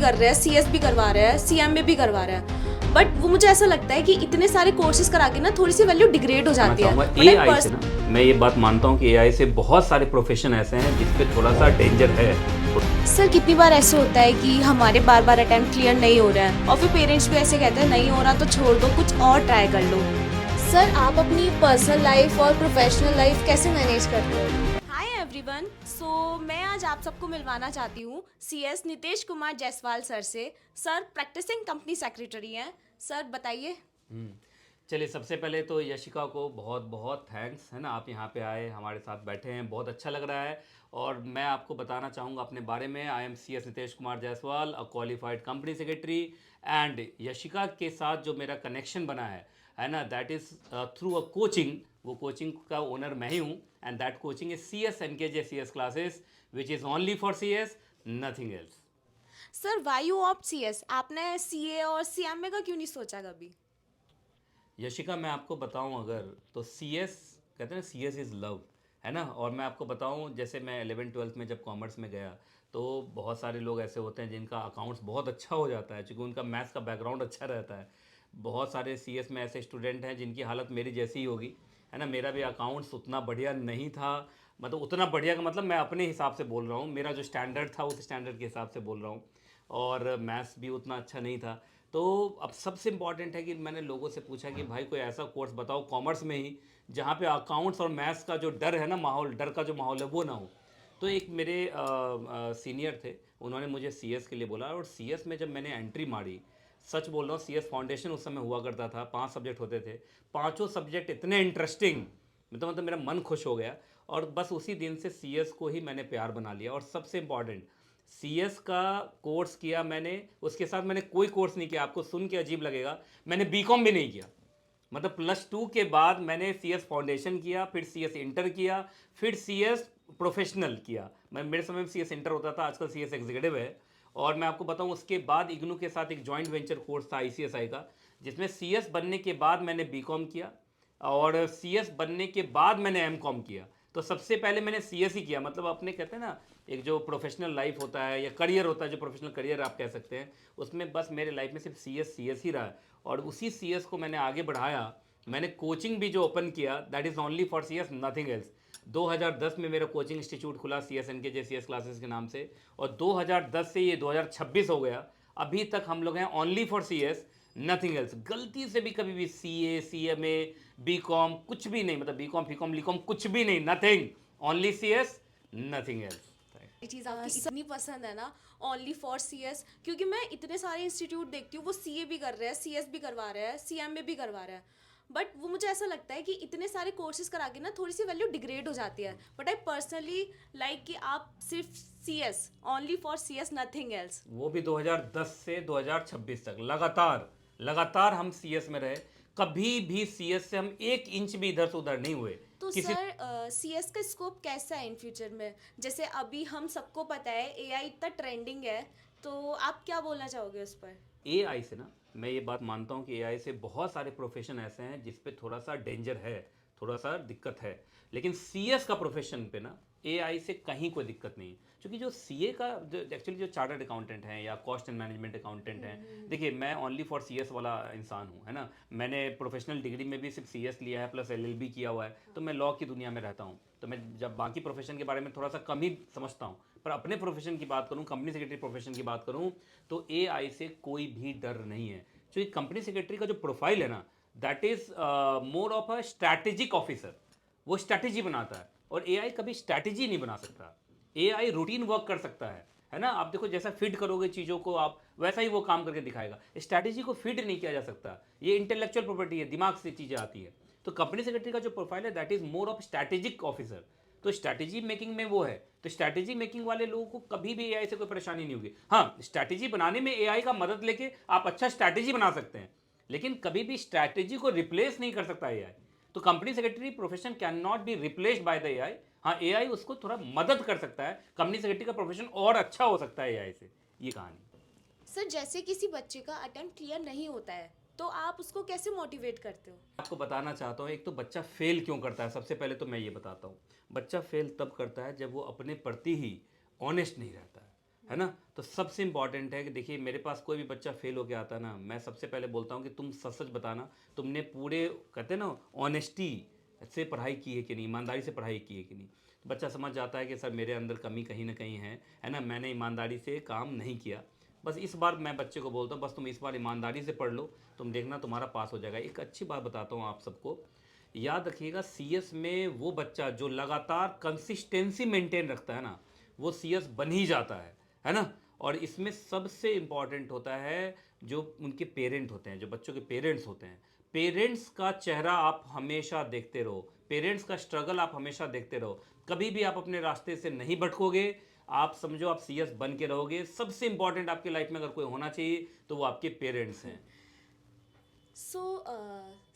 कर रहा है, सीएस भी करवा रहा है, सीएमए भी करवा रहा है, बट वो मुझे ऐसा लगता है कि इतने सारे कोर्सेज करा के ना थोड़ी सी वैल्यू डिग्रेड हो जाती है। एआई से ना मैं ये बात मानता हूँ कि एआई से बहुत सारे प्रोफेशन ऐसे हैं जिसपे थोड़ा सा डेंजर है। सर कितनी बार ऐसे होता है कि हमारे बार बार अटेम्प्ट क्लियर नहीं हो रहा है और फिर पेरेंट्स भी ऐसे कहते हैं नहीं हो रहा तो छोड़ दो, कुछ और ट्राई कर लो। सर आप अपनी पर्सनल लाइफ और प्रोफेशनल लाइफ कैसे मैनेज करते हो? हाय एवरीवन, सो मैं आज आप सबको मिलवाना चाहती हूँ सीएस नितेश कुमार जायसवाल सर से। सर प्रैक्टिसिंग कंपनी सेक्रेटरी हैं। सर बताइए। चलिए, सबसे पहले तो यशिका को बहुत बहुत थैंक्स, है ना, आप यहाँ पे आए, हमारे साथ बैठे हैं, बहुत अच्छा लग रहा है। और मैं आपको बताना चाहूँगा अपने बारे में। I am C S Nitesh Kumar Jaiswal, a qualified company secretary. And Yashika के साथ जो मेरा कनेक्शन बना है ना, that is through a coaching. वो कोचिंग का ओनर मैं ही हूँ। And that coaching is C S N K J C S classes, which is only for C S, nothing else. Sir why you opt CS? आपने CA और CMA का क्यों नहीं सोचा कभी? यशिका, मैं आपको बताऊं अगर, तो सी एस, कहते हैं सी एस इज़ लव, है ना। और मैं आपको बताऊं, जैसे मैं 11वीं 12वीं में जब कॉमर्स में गया, तो बहुत सारे लोग ऐसे होते हैं जिनका अकाउंट्स बहुत अच्छा हो जाता है, क्योंकि उनका मैथ्स का बैकग्राउंड अच्छा रहता है। बहुत सारे सी एस में ऐसे स्टूडेंट हैं जिनकी हालत मेरी जैसी ही होगी, है ना। मेरा भी अकाउंट्स उतना बढ़िया नहीं था, मतलब उतना बढ़िया का मतलब मैं अपने हिसाब से बोल रहा हूँ, मेरा जो स्टैंडर्ड था उस स्टैंडर्ड के हिसाब से बोल रहा हूँ। और मैथ्स भी उतना अच्छा नहीं था। तो अब सबसे इम्पॉर्टेंट है कि मैंने लोगों से पूछा कि भाई कोई ऐसा कोर्स बताओ कॉमर्स में ही जहाँ पे अकाउंट्स और मैथ्स का जो डर है ना, माहौल, डर का जो माहौल है वो ना हो। तो एक मेरे सीनियर थे, उन्होंने मुझे सीएस के लिए बोला। और सीएस में जब मैंने एंट्री मारी, सच बोल रहा हूँ, सीएस फाउंडेशन उस समय हुआ करता था, 5 सब्जेक्ट होते थे, पांचों सब्जेक्ट इतने इंटरेस्टिंग, मतलब मेरा मन खुश हो गया। और बस उसी दिन से सीएस को ही मैंने प्यार बना लिया। और सबसे इम्पॉर्टेंट, सीएस का कोर्स किया मैंने, उसके साथ मैंने कोई कोर्स नहीं किया। आपको सुन के अजीब लगेगा, मैंने बीकॉम भी नहीं किया। मतलब +2 के बाद मैंने सीएस फाउंडेशन किया, फिर सीएस इंटर किया, फिर सीएस प्रोफेशनल किया। मैं, मेरे समय में सीएस इंटर होता था, आजकल सीएस एग्जीक्यूटिव है। और मैं आपको बताऊं, उसके बाद इग्नू के साथ एक जॉइंट वेंचर कोर्स था आईसीएसआई का, जिसमें सीएस बनने के बाद मैंने बीकॉम किया, और सीएस बनने के बाद मैंने एमकॉम किया। तो सबसे पहले मैंने सीएस ही किया। मतलब अपने, कहते हैं ना, एक जो प्रोफेशनल लाइफ होता है या करियर होता है, जो प्रोफेशनल करियर आप कह सकते हैं, उसमें बस मेरे लाइफ में सिर्फ सीएस ही रहा है। और उसी सीएस को मैंने आगे बढ़ाया। मैंने कोचिंग भी जो ओपन किया, that is only for CS, nothing else. 2010 में मेरा कोचिंग इंस्टीट्यूट खुला, सी S N K J C S classes के नाम से। और 2010 से ये 2026 हो गया, अभी तक हम लोग हैं only for C S, nothing else. गलती से भी कभी भी C A, C M A, B com कुछ भी नहीं, मतलब बी कॉम, फी कॉम, ली कॉम कुछ भी नहीं, nothing, only C S, nothing else. ये चीज़ आपकी इतनी पसंद है ना, ओनली फॉर सीएस, क्योंकि मैं इतने सारे इंस्टीट्यूट देखती हूँ वो सीए भी कर रहे हैं, सीएस भी करवा रहे हैं, सीएमए भी करवा रहे हैं, बट वो मुझे ऐसा लगता है कि इतने सारे कोर्सेज करा के ना थोड़ी सी वैल्यू डिग्रेड हो जाती है। बट आई पर्सनली लाइक कि आप सिर्फ CS, only for CS, nothing else. वो भी 2010 से 2026 तक लगातार लगातार हम सीएस में रहे। कभी भी सीएस से हम 1 इंच भी इधर से उधर नहीं हुए तो किसी। सर सीएस का स्कोप कैसा है इन फ्यूचर में? जैसे अभी हम सबको पता है एआई इतना ट्रेंडिंग है, तो आप क्या बोलना चाहोगे उस पर? एआई से ना मैं ये बात मानता हूँ कि एआई से बहुत सारे प्रोफेशन ऐसे हैं जिस पे थोड़ा सा डेंजर है, थोड़ा सा दिक्कत है। लेकिन सीएस का प्रोफेशन पे ना एआई से कहीं कोई दिक्कत नहीं है। क्योंकि जो सीए का, जो एक्चुअली जो चार्टर्ड अकाउंटेंट हैं या कॉस्ट एंड मैनेजमेंट अकाउंटेंट हैं, देखिए मैं ओनली फॉर सीएस वाला इंसान हूँ, है ना। मैंने प्रोफेशनल डिग्री में भी सिर्फ सीएस लिया है, प्लस एलएलबी किया हुआ है। तो मैं लॉ की दुनिया में रहता हूँ, तो मैं जब बाकी प्रोफेशन के बारे में थोड़ा सा कम ही समझता हूँ। पर अपने प्रोफेशन की बात करूँ, कंपनी सेक्रेटरी प्रोफेशन की बात करूँ, तो एआई से कोई भी डर नहीं है। क्योंकि कंपनी सेक्रेटरी का जो प्रोफाइल है ना, that is more of a strategic officer. वो स्ट्रैटेजी बनाता है, और एआई कभी स्ट्रैटेजी नहीं बना सकता। एआई रूटीन वर्क कर सकता है ना। आप देखो, जैसा फीड करोगे चीज़ों को आप, वैसा ही वो काम करके दिखाएगा। स्ट्रैटेजी को फीड नहीं किया जा सकता, ये इंटेलेक्चुअल प्रॉपर्टी है, दिमाग से चीज़ें आती है। तो कंपनी सेक्रेटरी का जो प्रोफाइल है, that is more of strategic officer. तो स्ट्रैटेजी मेकिंग में वो है। तो स्ट्रैटेजी मेकिंग वाले लोगों को कभी भी एआई से कोई परेशानी नहीं होगी। हाँ, स्ट्रैटेजी बनाने में एआई का मदद लेके आप अच्छा स्ट्रैटेजी बना सकते हैं, लेकिन कभी भी स्ट्रैटेजी को रिप्लेस नहीं कर सकता एआई। तो company secretary profession can not be replaced by the AI. हाँ, एआई उसको थोड़ा मदद कर सकता है, कंपनी सेक्रेटरी का प्रोफेशन और अच्छा हो सकता है एआई से, ये कहानी। सर जैसे किसी बच्चे का अटेम्प्ट क्लियर नहीं होता है, तो आप उसको कैसे मोटिवेट करते हो? आपको बताना चाहता हूँ, एक तो बच्चा फेल क्यों करता है, सबसे पहले तो मैं ये बताता हूँ। बच्चा फेल तब करता है जब वो अपने प्रति ही ऑनेस्ट नहीं रहता है ना। तो सबसे इम्पॉर्टेंट है कि देखिए मेरे पास कोई भी बच्चा फेल होके आता है ना, मैं सबसे पहले बोलता हूँ कि तुम सच सच बताना, तुमने पूरे कहते हैं ना ऑनेस्टी से पढ़ाई की है कि नहीं, ईमानदारी से पढ़ाई की है कि नहीं। तो बच्चा समझ जाता है कि सर मेरे अंदर कमी कहीं ना कहीं है ना, मैंने ईमानदारी से काम नहीं किया। बस इस बार मैं बच्चे को बोलता हूँ बस तुम इस बार ईमानदारी से पढ़ लो, तुम देखना तुम्हारा पास हो जाएगा। एक अच्छी बात बताता हूँ आप सबको, याद रखिएगा सीएस में वो बच्चा जो लगातार कंसिस्टेंसी मेंटेन रखता है ना, वो सीएस बन ही जाता है ना। और इसमें सबसे इम्पॉर्टेंट होता है जो उनके पेरेंट होते हैं, जो बच्चों के पेरेंट्स होते हैं। पेरेंट्स का चेहरा आप हमेशा देखते रहो, पेरेंट्स का स्ट्रगल आप हमेशा देखते रहो, कभी भी आप अपने रास्ते से नहीं भटकोगे। आप समझो आप सीएस बन के रहोगे। सबसे इंपॉर्टेंट आपकी लाइफ में अगर कोई होना चाहिए तो वो आपके पेरेंट्स हैं। सो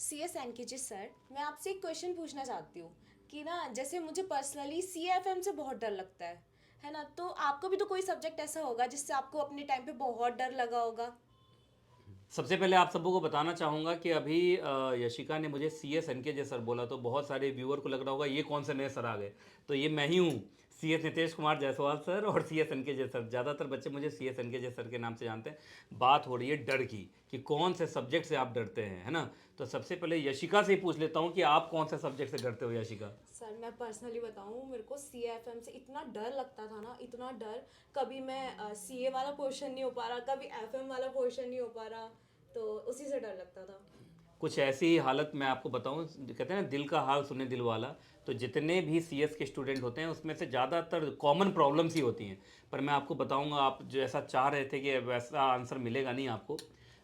CS एनकेजी सर, मैं आपसे एक क्वेश्चन पूछना चाहती हूँ कि ना जैसे मुझे पर्सनली CFM से बहुत डर लगता है ना, तो आपको भी तो कोई सब्जेक्ट ऐसा होगा जिससे आपको अपने टाइम पे बहुत डर लगा होगा। सबसे पहले आप सबको बताना चाहूँगा कि अभी यशिका ने मुझे CS एनकेजे सर बोला, तो बहुत सारे व्यूअर को लग रहा होगा ये कौन से नए सर आ गए। तो ये मैं ही हूँ, CS नितेश कुमार जायसवाल सर और CS एनकेजे सर। ज़्यादातर बच्चे मुझे CS एनकेजे सर के नाम से जानते हैं। बात हो रही है डर की कि कौन से सब्जेक्ट से आप डरते हैं, है ना। तो सबसे पहले यशिका से ही पूछ लेता हूँ कि आप कौन से सब्जेक्ट से डरते हो यशिका। सर मैं पर्सनली बताऊँ, मेरे को CFM से इतना डर लगता था ना, इतना डर। कभी मैं CA वाला पोर्शन नहीं हो पा रहा, कभी FM वाला पोर्शन नहीं हो पा रहा, तो उसी से डर लगता था। कुछ ऐसी ही हालत मैं आपको बताऊं, कहते हैं ना दिल का हाल सुने दिल वाला। तो जितने भी सीएस के स्टूडेंट होते हैं उसमें से ज़्यादातर कॉमन प्रॉब्लम्स ही होती हैं। पर मैं आपको बताऊंगा, आप जो ऐसा चाह रहे थे कि वैसा आंसर मिलेगा नहीं आपको।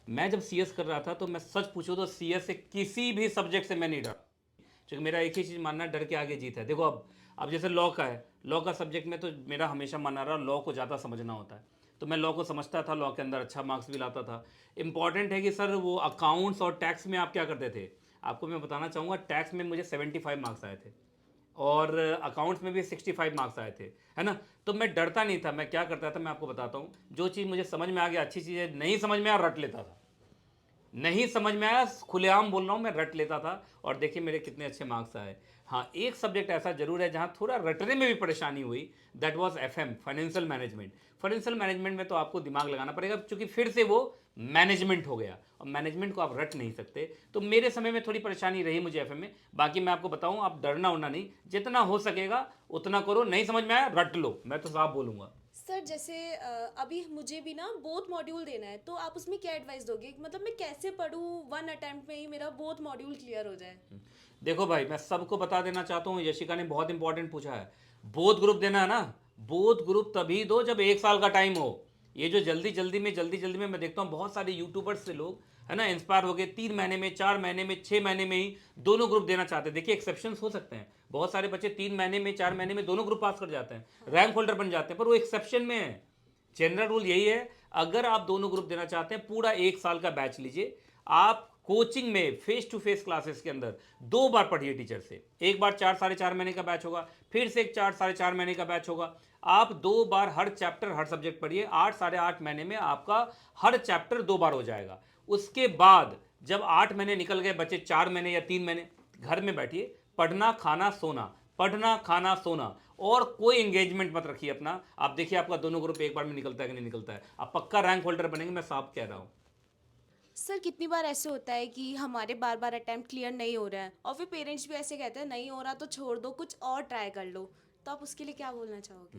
मैं जब सीएस कर रहा था तो मैं सच पूछूं तो सीएस से किसी भी सब्जेक्ट से मैं नहीं डरा, क्योंकि मेरा एक ही चीज़ मानना है, डर के आगे जीत है। देखो अब जैसे लॉ का है, लॉ का सब्जेक्ट में तो मेरा हमेशा मानना रहा लॉ को ज़्यादा समझना होता है। तो मैं लॉ को समझता था, लॉ के अंदर अच्छा मार्क्स भी लाता था। इंपॉर्टेंट है कि सर वो अकाउंट्स और टैक्स में आप क्या करते थे, आपको मैं बताना चाहूँगा। टैक्स में मुझे 75 मार्क्स आए थे और अकाउंट्स में भी 65 मार्क्स आए थे, है ना। तो मैं डरता नहीं था। मैं क्या करता था मैं आपको बताता हूँ, जो चीज़ मुझे समझ में आ गया, अच्छी चीज़ है, नहीं समझ में आ रट लेता था। नहीं समझ में आया, खुलेआम बोल रहा हूँ, मैं रट लेता था। और देखिए मेरे कितने अच्छे मार्क्स आए। हाँ, एक सब्जेक्ट ऐसा जरूर है जहाँ थोड़ा रटने में भी परेशानी हुई, that was FM, financial management. Financial management में तो आपको दिमाग लगाना पड़ेगा, क्योंकि फिर से वो मैनेजमेंट हो गया और मैनेजमेंट को आप रट नहीं सकते। तो मेरे समय में थोड़ी परेशानी रही मुझे FM में। बाकी मैं आपको बताऊँ, आप डरना उड़ना नहीं, जितना हो सकेगा उतना करो। नहीं समझ में आया रट लो, मैं तो साफ बोलूँगा। सर जैसे अभी मुझे भी ना बोथ मॉड्यूल देना है, तो आप उसमें क्या एडवाइस दोगे, मतलब मैं कैसे पढूं वन अटेम्प्ट में ही मेरा बोथ मॉड्यूल क्लियर हो जाए। देखो भाई, मैं सबको बता देना चाहता हूँ, यशिका ने बहुत इंपॉर्टेंट पूछा है। बोध ग्रुप देना है ना, बोध ग्रुप तभी दो जब 1 साल का टाइम हो। ये जो जल्दी जल्दी में मैं देखता हूँ बहुत सारे यूट्यूबर्स से लोग, है ना, इंस्पायर हो गए 3 महीने में, 4 महीने में, 6 महीने में ही दोनों ग्रुप देना चाहते हैं। देखिए एक्सेप्शंस हो सकते हैं, बहुत सारे बच्चे 3 महीने में, 4 महीने में दोनों ग्रुप पास कर जाते हैं, रैंक होल्डर बन जाते हैं, पर वो एक्सेप्शन में है। जनरल रूल यही है, अगर आप दोनों ग्रुप देना चाहते हैं, पूरा 1 साल का बैच लीजिए। आप कोचिंग में फेस टू फेस क्लासेस के अंदर 2 बार पढ़िए टीचर से। एक बार 4 साढ़े 4 महीने का बैच होगा, फिर से एक 4 साढ़े 4 महीने का बैच होगा। आप 2 बार हर चैप्टर हर सब्जेक्ट पढ़िए। 8 साढ़े 8 महीने में आपका हर चैप्टर 2 बार हो जाएगा। उसके बाद जब 8 महीने निकल गए, बचे 4 महीने या 3 महीने, घर में बैठिए, पढ़ना खाना सोना, पढ़ना खाना सोना, और कोई एंगेजमेंट मत रखिए अपना। आप देखिए आपका दोनों ग्रुप एक बार में निकलता है कि नहीं निकलता है। आप पक्का रैंक होल्डर बनेंगे, मैं साफ कह रहा हूँ। सर कितनी बार ऐसे होता है कि हमारे बार बार अटेम्प्ट क्लियर नहीं हो रहा है, और फिर पेरेंट्स भी ऐसे कहते हैं नहीं हो रहा तो छोड़ दो, कुछ और ट्राई कर लो, तो आप उसके लिए क्या बोलना चाहोगे।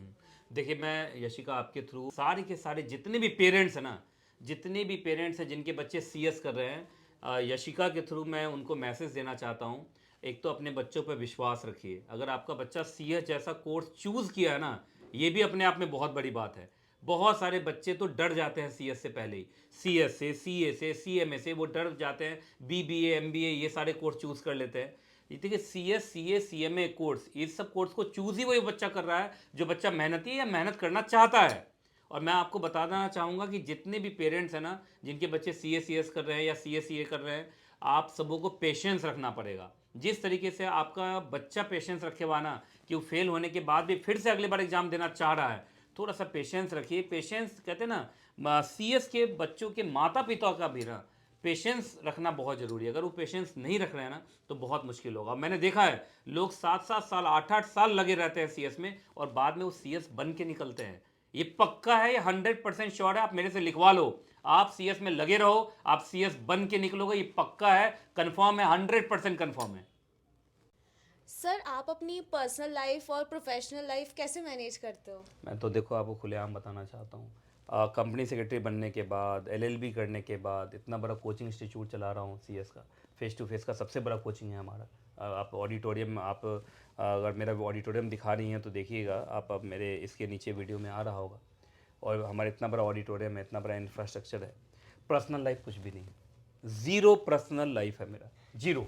देखिए मैं यशिका आपके थ्रू सारे के सारे जितने भी पेरेंट्स हैं ना, जितने भी पेरेंट्स हैं जिनके बच्चे सीएस कर रहे हैं, यशिका के थ्रू मैं उनको मैसेज देना चाहता हूँ। एक तो अपने बच्चों पर विश्वास रखिए। अगर आपका बच्चा सीएस जैसा कोर्स चूज़ किया है ना, ये भी अपने आप में बहुत बड़ी बात है। बहुत सारे बच्चे तो डर जाते हैं सीएस से पहले ही, सीएस से, सीए से, सीएमए से वो डर जाते हैं, बीबीए एमबीए ये सारे कोर्स चूज़ कर लेते हैं। ये देखिए सीएस सीए सीएमए कोर्स, इस सब कोर्स को चूज़ ही वही बच्चा कर रहा है जो बच्चा मेहनती है या मेहनत करना चाहता है। और मैं आपको बताना चाहूँगा कि जितने भी पेरेंट्स हैं ना जिनके बच्चे सीएस कर रहे हैं या सीए कर रहे हैं, आप सबों को पेशेंस रखना पड़ेगा। जिस तरीके से आपका बच्चा पेशेंस रखे हुआ ना, कि वो फेल होने के बाद भी फिर से अगले बार एग्जाम देना चाह रहा है, थोड़ा सा पेशेंस रखिए। पेशेंस कहते हैं ना, सीएस के बच्चों के माता पिता का भी ना पेशेंस रखना बहुत ज़रूरी है। अगर वो पेशेंस नहीं रख रहे हैं ना तो बहुत मुश्किल होगा। मैंने देखा है लोग 7-7 साल 8-8 साल लगे रहते हैं सीएस में और बाद में वो सीएस बन के निकलते हैं। ये पक्का है, ये 100% श्योर है, आप मेरे से लिखवा लो। आप सीएस में लगे रहो, आप सीएस बन के निकलोगे, ये पक्का है, कंफर्म है, 100% कंफर्म है। सर आप अपनी पर्सनल लाइफ और प्रोफेशनल लाइफ कैसे मैनेज करते हो? मैं तो देखो आपको खुलेआम बताना चाहता हूँ, कंपनी सेक्रेटरी बनने के बाद, एलएलबी करने के बाद, इतना बड़ा कोचिंग इंस्टीट्यूट चला रहा हूँ सीएस का, फेस टू फेस का सबसे बड़ा कोचिंग है हमारा। आप ऑडिटोरियम, आप अगर मेरा ऑडिटोरियम दिखा रही हैं तो देखिएगा आप, अब मेरे इसके नीचे वीडियो में आ रहा होगा। और हमारा इतना बड़ा ऑडिटोरियम है, इतना बड़ा इंफ्रास्ट्रक्चर है। पर्सनल लाइफ कुछ भी नहीं है, ज़ीरो पर्सनल लाइफ है मेरा, जीरो।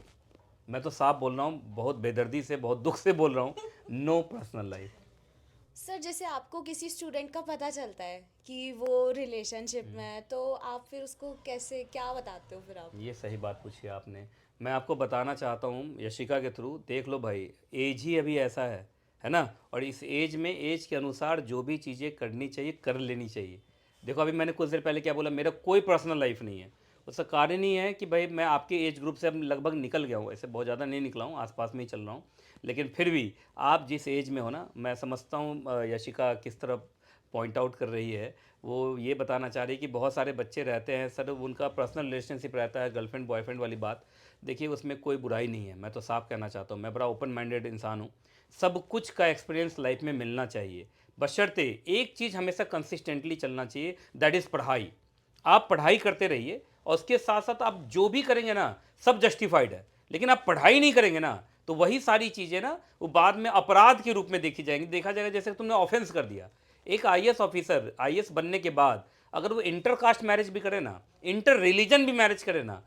मैं तो साफ बोल रहा हूँ, बहुत बेदर्दी से, बहुत दुख से बोल रहा हूँ, नो पर्सनल लाइफ। सर जैसे आपको किसी स्टूडेंट का पता चलता है कि वो रिलेशनशिप में है, तो आप फिर उसको कैसे, क्या बताते हो फिर आप? ये सही बात पूछी आपने। मैं आपको बताना चाहता हूँ यशिका के थ्रू, देख लो भाई, एज ही अभी ऐसा है ना। और इस एज में, एज के अनुसार जो भी चीज़ें करनी चाहिए कर लेनी चाहिए। देखो अभी मैंने कुछ देर पहले क्या बोला, मेरा कोई पर्सनल लाइफ नहीं है। उसका कारण ही है कि भाई मैं आपके एज ग्रुप से अब लगभग निकल गया हूँ, ऐसे बहुत ज़्यादा नहीं निकला हूँ, आसपास में ही चल रहा हूँ। लेकिन फिर भी आप जिस एज में हो ना, मैं समझता हूँ यशिका किस तरह पॉइंट आउट कर रही है। वो ये बताना चाह रही है कि बहुत सारे बच्चे रहते हैं सर, उनका पर्सनल रिलेशनशिप रहता है, गर्लफ्रेंड बॉयफ्रेंड वाली बात। देखिए उसमें कोई बुराई नहीं है, मैं तो साफ कहना चाहता हूँ, मैं बड़ा ओपन माइंडेड इंसान हूँ। सब कुछ का एक्सपीरियंस लाइफ में मिलना चाहिए, बशर्ते एक चीज़ हमेशा कंसिस्टेंटली चलना चाहिए, दैट इज़ पढ़ाई। आप पढ़ाई करते रहिए और उसके साथ साथ आप जो भी करेंगे ना, सब जस्टिफाइड है। लेकिन आप पढ़ाई नहीं करेंगे ना, तो वही सारी चीज़ें ना वो बाद में अपराध के रूप में देखी जाएंगी, देखा जाएगा जैसे तुमने ऑफेंस कर दिया। एक आईएएस ऑफिसर, आईएएस बनने के बाद अगर वो इंटर कास्ट मैरिज भी करे ना, इंटर रिलीजन भी मैरिज करे ना,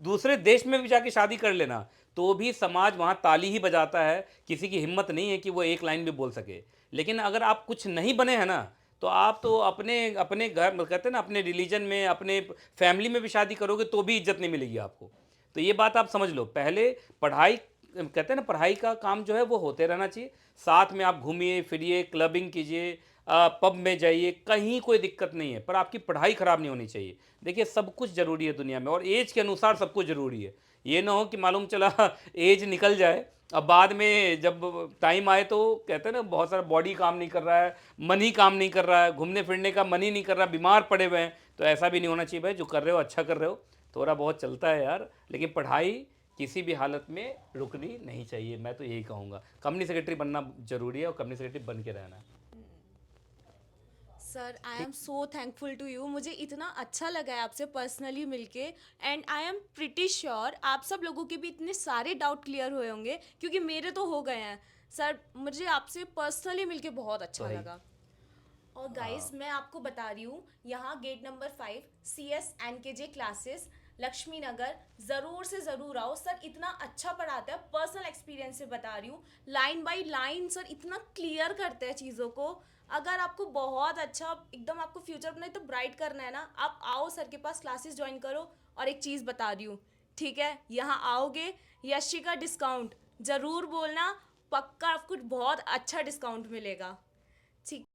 दूसरे देश में भी जाके शादी कर लेना, तो भी समाज वहाँ ताली ही बजाता है। किसी की हिम्मत नहीं है कि वो एक लाइन भी बोल सके। लेकिन अगर आप कुछ नहीं बने हैं ना, तो आप तो अपने अपने घर में, कहते हैं ना, अपने रिलीजन में, अपने फैमिली में भी शादी करोगे तो भी इज्जत नहीं मिलेगी आपको। तो ये बात आप समझ लो। पहले पढ़ाई, कहते हैं ना, पढ़ाई का काम जो है वो होते रहना चाहिए, साथ में आप घूमिए फिरिए, क्लबिंग कीजिए, पब में जाइए, कहीं कोई दिक्कत नहीं है, पर आपकी पढ़ाई ख़राब नहीं होनी चाहिए। देखिए सब कुछ ज़रूरी है दुनिया में, और एज के अनुसार सब कुछ ज़रूरी है। ये ना हो कि मालूम चला एज निकल जाए, अब बाद में जब टाइम आए तो कहते हैं ना, बहुत सारा बॉडी काम नहीं कर रहा है, मन ही काम नहीं कर रहा है, घूमने फिरने का मन ही नहीं कर रहा, बीमार पड़े हुए हैं। तो ऐसा भी नहीं होना चाहिए भाई, जो कर रहे हो अच्छा कर रहे हो, थोड़ा बहुत चलता है यार, लेकिन पढ़ाई किसी भी हालत में रुकनी नहीं चाहिए। मैं तो यही कहूँगा, कंपनी सेक्रेटरी बनना जरूरी है और कंपनी सेक्रेटरी बन के रहना है। Sir I am so thankful to you, मुझे इतना अच्छा लगा है आपसे पर्सनली मिलके। And I am pretty sure आप सब लोगों के भी इतने सारे डाउट क्लियर हुए होंगे, क्योंकि मेरे तो हो गए हैं। सर मुझे आपसे पर्सनली मिलके बहुत तो अच्छा है ही। लगा। और गाइस मैं आपको बता रही हूँ, यहाँ gate number 5 CS NKJ classes Laxmi Nagar, ज़रूर से ज़रूर आओ। सर इतना अच्छा पढ़ाता है, पर्सनल एक्सपीरियंस से बता रही हूँ, लाइन बाय लाइन सर इतना क्लियर करते हैं चीज़ों को। अगर आपको बहुत अच्छा एकदम आपको फ्यूचर अपना तो ब्राइट करना है ना, आप आओ सर के पास, क्लासेस ज्वाइन करो। और एक चीज़ बता रही हूँ, ठीक है, यहाँ आओगे यशिका डिस्काउंट ज़रूर बोलना, पक्का आपको बहुत अच्छा डिस्काउंट मिलेगा। ठीक।